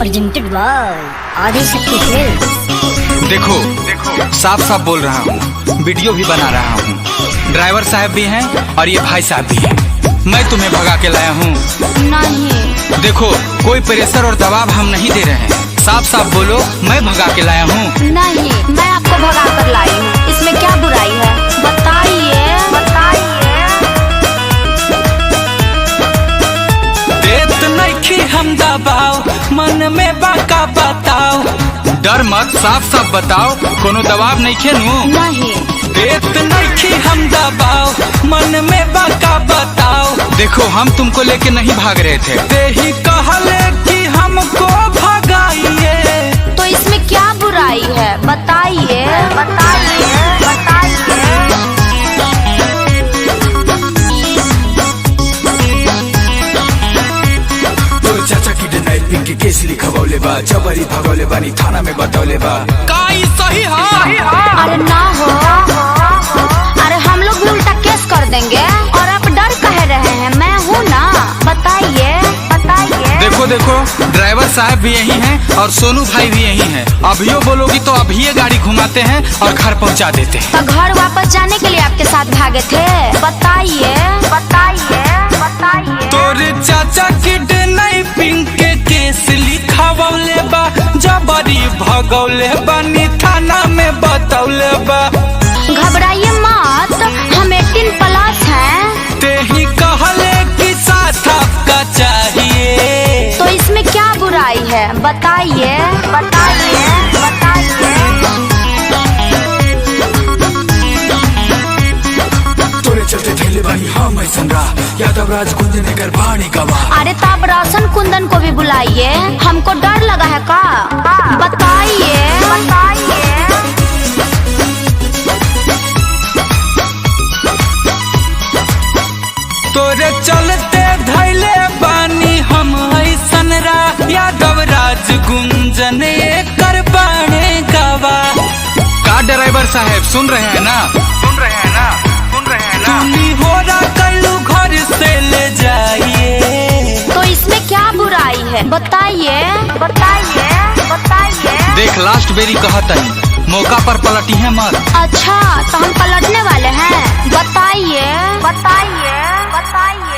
presented by Adishakti films. देखो साफ साफ बोल रहा हूँ, वीडियो भी बना रहा हूँ। ड्राइवर साहब भी हैं और ये भाई साहब भी हैं। मैं तुम्हें भगा के लाया हूँ। नहीं, देखो कोई प्रेशर और दबाव हम नहीं दे रहे हैं। साफ साफ बोलो, मैं भगा के लाया हूँ। नहीं, मैं आपको भगा कर लाई हूँ। इसमें क्या बुराई है? बताइए, बताइए। देत नहीं हम दबाव, मन में बाका बताओ। डर मत, साफ साफ बताओ, कोनो दबाव नहीं खेनू। नहीं, देत नहीं हम दबाव, मन में बाका बताओ। देखो हम तुमको लेके नहीं भाग रहे थे, यही कहले कि हमको भगाइए। तो इसमें क्या बुराई है? बताइए, बताइए, बताइए। तोर चाचा की किडनैपिंग के केस लिखवले बा, जबरी भगौले बानी थाना में बतौले बा। काई सही है? अरे ना हो, अरे हम लोग भी उल्टा केस कर देंगे। और आप डर कह रहे हैं? मैं हूँ ना, बताइए, बताइए। देखो देखो, ड्राइवर साहब भी यही हैं और सोनू भाई भी यही हैं। अभियो बोलोगी तो अभी गाड़ी घुमाते हैं और घर पहुंचा देते हैं। तो घर वापस जाने के लिए आपके साथ भागे थे? बताइए, बताइए, बताइए। तोरे चाचा किडनैपिंग के केस लिखवले बा, जबरी भगौले बानी थाना में बतौले बा। घबराइए मत, हम 18+ हैं। तेही कहले कि साथ आपका चाहिए। तो इसमें क्या बुराई है? बताइए, बताइए, बताइए। तोरे चलते थैले बानी हम ऐसन रा, यादव राज कुंज ने कर भाणी गवा। अरे तो आप रोशन कुंदन को भी बुलाइए, हमको डर लगा है का? बताइए, बताइए। तोरे चलते धैले बानी हम ऐसन रा, यादव राज गुंजन कर बाणे गवा। का ड्राइवर साहब सुन रहे हैं ना? सुन रहे हैं ना? सुन रहे हैं ना? तुमी हो रहा कल्लू घर से ले जाइए। तो इसमें क्या बुराई है? बताइए, बताइए, बताइए। देख लास्ट बेरी कहतनी, मौका पर पलटी है मत। अच्छा, तो हम पलटने वाले हैं? बताइए, बताइए, बताइए।